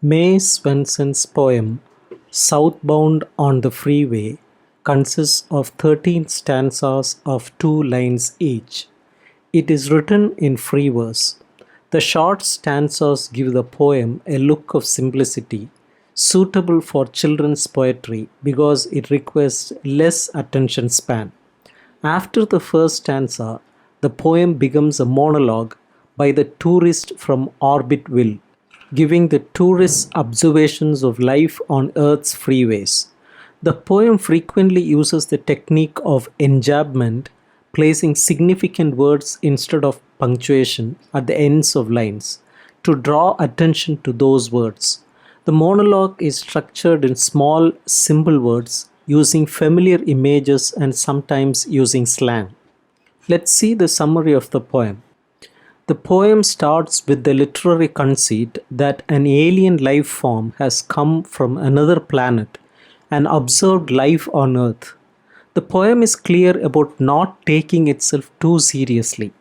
May Swenson's poem "Southbound on the Freeway" consists of 13 stanzas of 2 lines each. It is written in free verse. The short stanzas give the poem a look of simplicity, suitable for children's poetry because it requires less attention span. After the first stanza, the poem becomes a monologue by the tourist from Orbitville, giving the tourist's observations of life on Earth's freeways. The poem frequently uses the technique of enjambment, placing significant words instead of punctuation at the ends of lines to draw attention to those words. The monologue is structured in small, simple words using familiar images and sometimes using slang. Let's see the summary of the poem. The poem starts with the literary conceit that an alien life form has come from another planet and observed life on Earth. The poem is clear about not taking itself too seriously.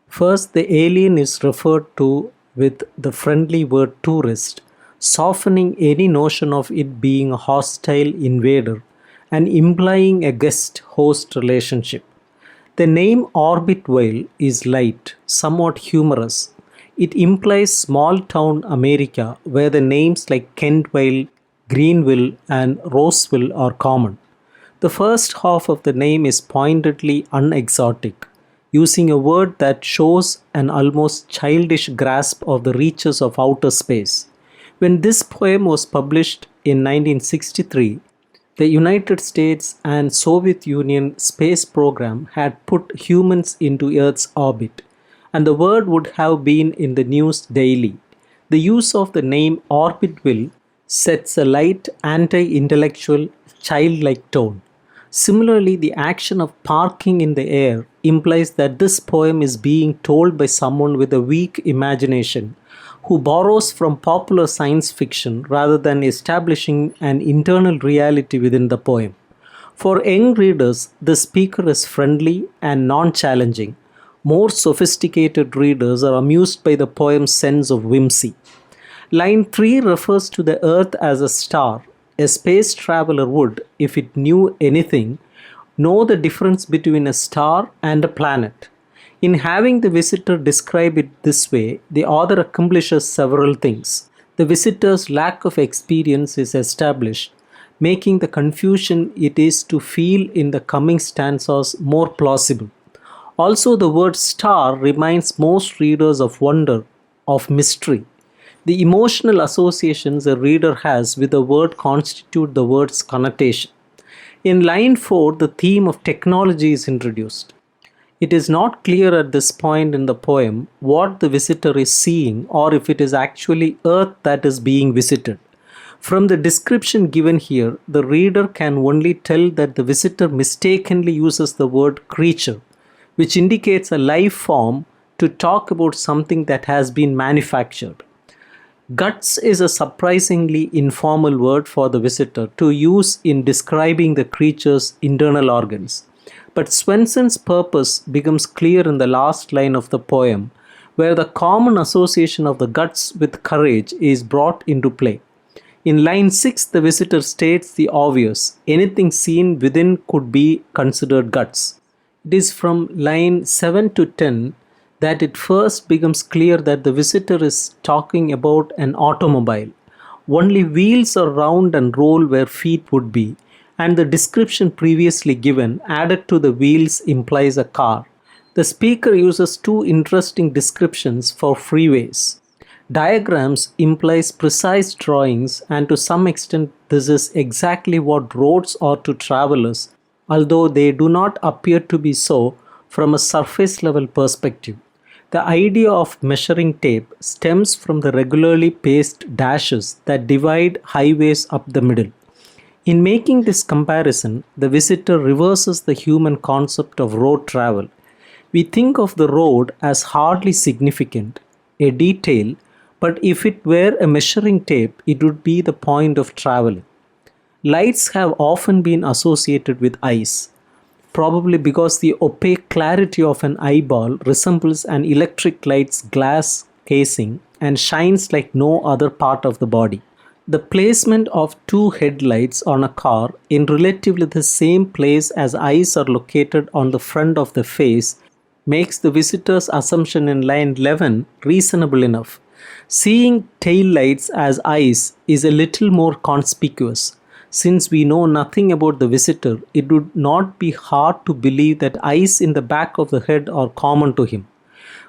First, the alien is referred to with the friendly word tourist, softening any notion of it being a hostile invader and implying a guest host relationship. The name Orbitville is light, somewhat humorous. It implies small town America where the names like Kentville, Greenville, and Roseville are common. The first half of the name is pointedly unexotic, using a word that shows an almost childish grasp of the reaches of outer space. When this poem was published in 1963, the United States and Soviet Union space program had put humans into Earth's orbit, and the word would have been in the news daily. The use of the name Orbitville sets a light, anti-intellectual, childlike tone. Similarly, the action of parking in the air implies that this poem is being told by someone with a weak imagination who borrows from popular science fiction rather than establishing an internal reality within the poem. For young readers, the speaker is friendly and non challenging. More sophisticated readers are amused by the poem's sense of whimsy. Line 3 refers to the Earth as a star. A space traveler would, if it knew anything, know the difference between a star and a planet. In having the visitor describe it this way, the author accomplishes several things. The visitor's lack of experience is established, making the confusion it is to feel in the coming stanzas more plausible. Also, the word star reminds most readers of wonder, of mystery. The emotional associations a reader has with a word constitute the word's connotation. In line 4, the theme of technology is introduced. It is not clear at this point in the poem what the visitor is seeing or if it is actually Earth that is being visited. From the description given here, the reader can only tell that the visitor mistakenly uses the word creature, which indicates a life form, to talk about something that has been manufactured. Guts is a surprisingly informal word for the visitor to use in describing the creature's internal organs. But Swenson's purpose becomes clear in the last line of the poem, where the common association of the guts with courage is brought into play. In line 6, the visitor states the obvious: anything seen within could be considered guts. It is from line 7 to 10 that it first becomes clear that the visitor is talking about an automobile. Only wheels are round and roll where feet would be, and the description previously given added to the wheels implies a car. The speaker uses two interesting descriptions for freeways. Diagrams implies precise drawings, and to some extent this is exactly what roads are to travelers, although they do not appear to be so from a surface level perspective. The idea of measuring tape stems from the regularly paced dashes that divide highways up the middle. In making this comparison, the visitor reverses the human concept of road travel. We think of the road as hardly significant, a detail, but if it were a measuring tape, it would be the point of traveling. Lights have often been associated with eyes, probably because the opaque clarity of an eyeball resembles an electric light's glass casing and shines like no other part of the body. The placement of two headlights on a car in relatively the same place as eyes are located on the front of the face makes the visitor's assumption in line 11 reasonable enough. Seeing tail lights as eyes is a little more conspicuous. Since we know nothing about the visitor, it would not be hard to believe that eyes in the back of the head are common to him.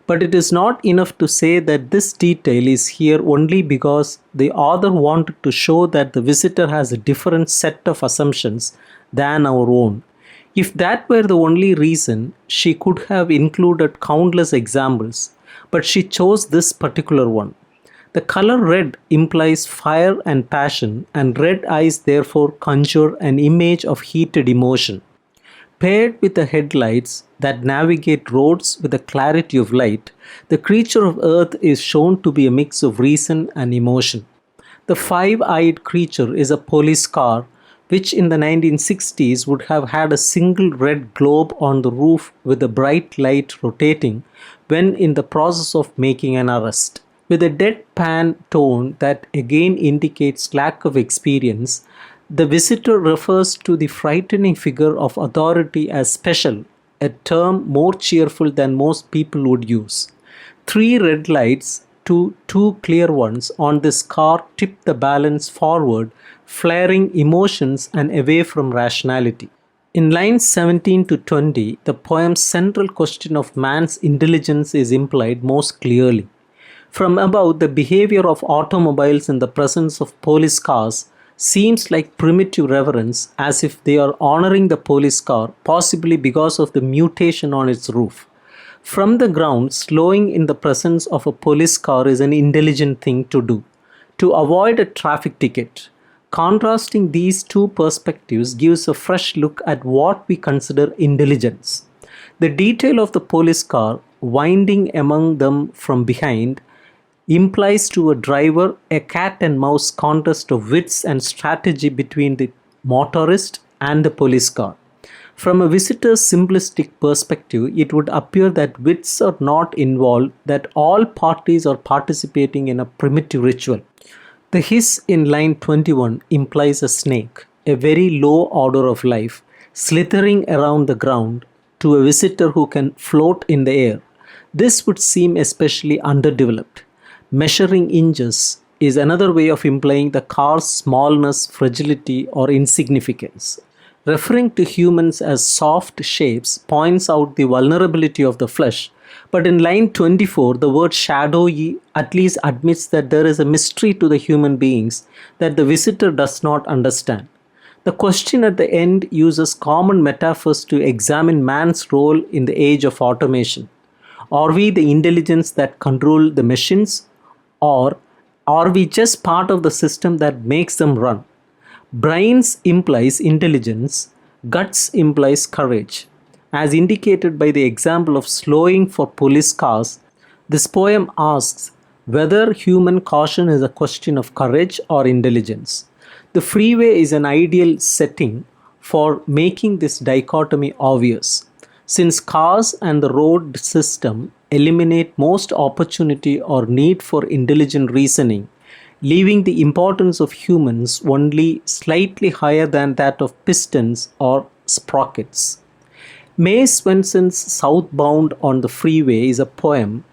But it is not enough to say that this detail is here only because the author wanted to show that the visitor has a different set of assumptions than our own. If that were the only reason, she could have included countless examples, but she chose this particular one. The color red implies fire and passion, and red eyes therefore conjure an image of heated emotion. Paired with the headlights that navigate roads with the clarity of light, the creature of earth is shown to be a mix of reason and emotion. The five-eyed creature is a police car, which in the 1960s would have had a single red globe on the roof with a bright light rotating when in the process of making an arrest. With a deadpan tone that again indicates lack of experience, the visitor refers to the frightening figure of authority as special, a term more cheerful than most people would use. Three red lights to two clear ones on this car tip the balance forward, flaring emotions and away from rationality. In lines 17 to 20, the poem's central question of man's intelligence is implied most clearly. From above, the behavior of automobiles in the presence of police cars seems like primitive reverence, as if they are honoring the police car, possibly because of the mutation on its roof. From the ground, slowing in the presence of a police car is an intelligent thing to do, to avoid a traffic ticket. Contrasting these two perspectives gives a fresh look at what we consider intelligence. The detail of the police car winding among them from behind implies to a driver a cat and mouse contest of wits and strategy between the motorist and the police car. From a visitor's simplistic perspective, it would appear that wits are not involved, that all parties are participating in a primitive ritual. The hiss in line 21 implies a snake, a very low order of life, slithering around the ground to a visitor who can float in the air. This would seem especially underdeveloped. Measuring inches is another way of implying the car's smallness, fragility, or insignificance. Referring to humans as soft shapes points out the vulnerability of the flesh, but in line 24, the word shadowy at least admits that there is a mystery to the human beings that the visitor does not understand. The question at the end uses common metaphors to examine man's role in the age of automation. Are we the intelligence that control the machines, or are we just part of the system that makes them run? Brains implies intelligence, guts implies courage. As indicated by the example of slowing for police cars, this poem asks whether human caution is a question of courage or intelligence. The freeway is an ideal setting for making this dichotomy obvious. Since cars and the road system eliminate most opportunity or need for intelligent reasoning, leaving the importance of humans only slightly higher than that of pistons or sprockets. May Swenson's Southbound on the Freeway is a poem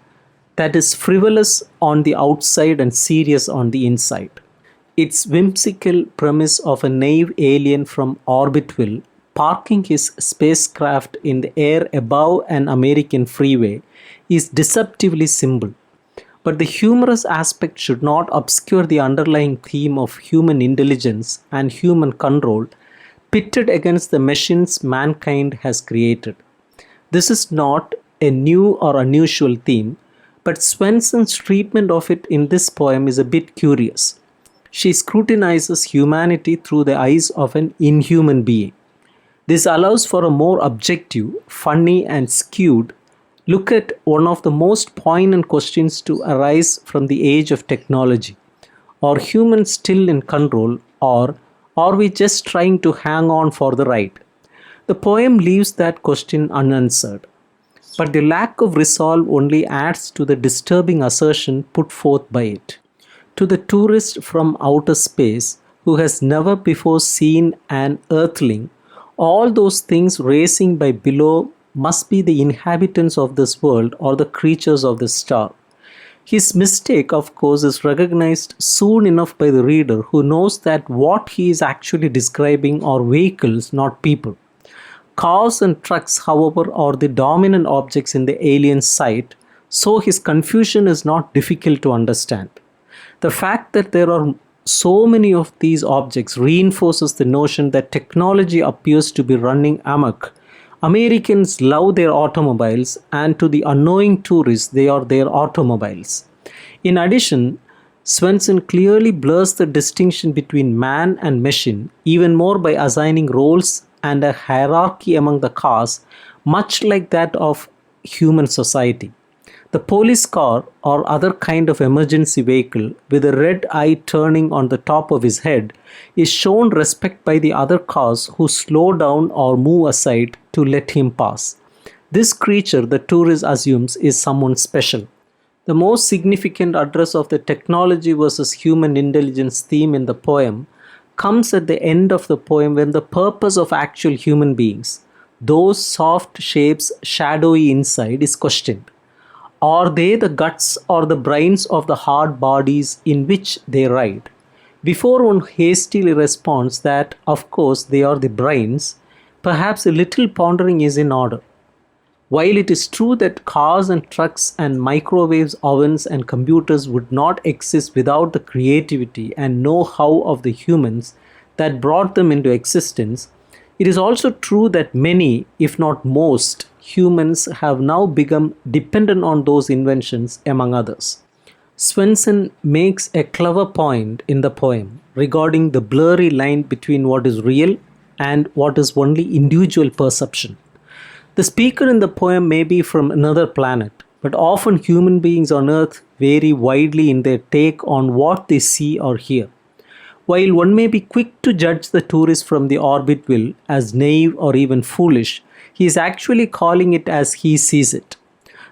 that is frivolous on the outside and serious on the inside. Its whimsical premise of a naive alien from Orbitville parking his spacecraft in the air above an American freeway is deceptively simple. But the humorous aspect should not obscure the underlying theme of human intelligence and human control pitted against the machines mankind has created. This is not a new or unusual theme, but Swenson's treatment of it in this poem is a bit curious. She scrutinizes humanity through the eyes of an inhuman being. This allows for a more objective, funny, and skewed look at one of the most poignant questions to arise from the age of technology. Are humans still in control, or are we just trying to hang on for the ride? The poem leaves that question unanswered. but the lack of resolve only adds to the disturbing assertion put forth by it. To the tourist from outer space who has never before seen an earthling, all those things racing by below must be the inhabitants of this world or the creatures of this star. His mistake, of course, is recognized soon enough by the reader who knows that what he is actually describing are vehicles, not people. Cars and trucks, however, are the dominant objects in the alien's sight, so his confusion is not difficult to understand. The fact that there are so many of these objects reinforces the notion that technology appears to be running amok. Americans love their automobiles, and to the unknowing tourist, they are their automobiles. In addition, Swenson clearly blurs the distinction between man and machine, even more by assigning roles and a hierarchy among the cars, much like that of human society. The police car or other kind of emergency vehicle with a red eye turning on the top of his head is shown respect by the other cars who slow down or move aside to let him pass. This creature the tourist assumes is someone special. The most significant address of the technology versus human intelligence theme in the poem comes at the end of the poem when the purpose of actual human beings, those soft shapes shadowy inside, is questioned. Are they the guts or the brains of the hard bodies in which they ride? Before one hastily responds that, of course, they are the brains, perhaps a little pondering is in order. While it is true that cars and trucks and microwaves, ovens, and computers would not exist without the creativity and know how of the humans that brought them into existence, it is also true that many, if not most, humans have now become dependent on those inventions, among others. Swenson makes a clever point in the poem regarding the blurry line between what is real and what is only individual perception. The speaker in the poem may be from another planet, but often human beings on Earth vary widely in their take on what they see or hear. While one may be quick to judge the tourist from the Orbitville as naive or even foolish, he is actually calling it as he sees it.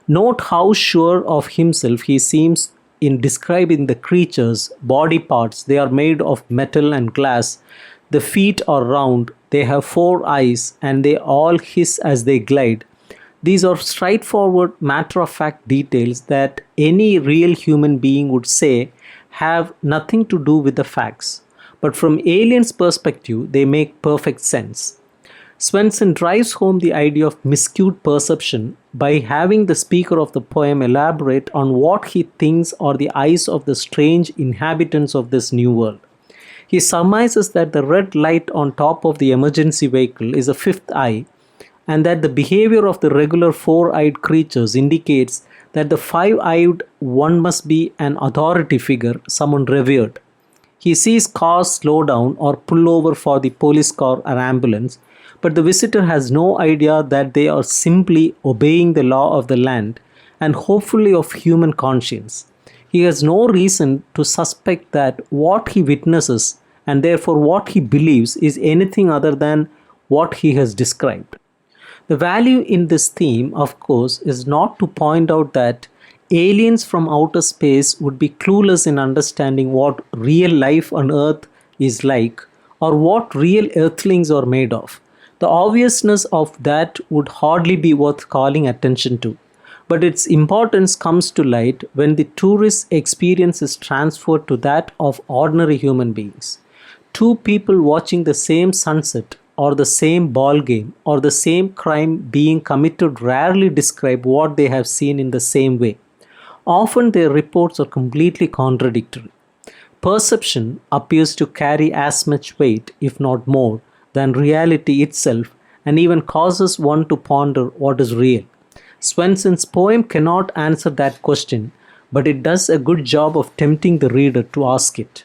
Note how sure of himself he seems in describing the creature's body parts. They are made of metal and glass. The feet are round, they have 4 eyes, and they all hiss as they glide. These are straightforward, matter-of-fact details that any real human being would say have nothing to do with the facts. But from aliens' perspective, they make perfect sense. Swenson drives home the idea of miscued perception by having the speaker of the poem elaborate on what he thinks are the eyes of the strange inhabitants of this new world. He surmises that the red light on top of the emergency vehicle is a 5th eye, and that the behavior of the regular 4-eyed creatures indicates that the 5-eyed one must be an authority figure, someone revered. He sees cars slow down or pull over for the police car or ambulance, but the visitor has no idea that they are simply obeying the law of the land and hopefully of human conscience. He has no reason to suspect that what he witnesses and therefore what he believes is anything other than what he has described. The value in this theme, of course, is not to point out that aliens from outer space would be clueless in understanding what real life on Earth is like or what real earthlings are made of. The obviousness of that would hardly be worth calling attention to, but its importance comes to light when the tourist's experience is transferred to that of ordinary human beings. Two people watching the same sunset or the same ball game or the same crime being committed rarely describe what they have seen in the same way. Often their reports are completely contradictory. Perception appears to carry as much weight, if not more, than reality itself, and even causes one to ponder what is real. Swenson's poem cannot answer that question, but it does a good job of tempting the reader to ask it.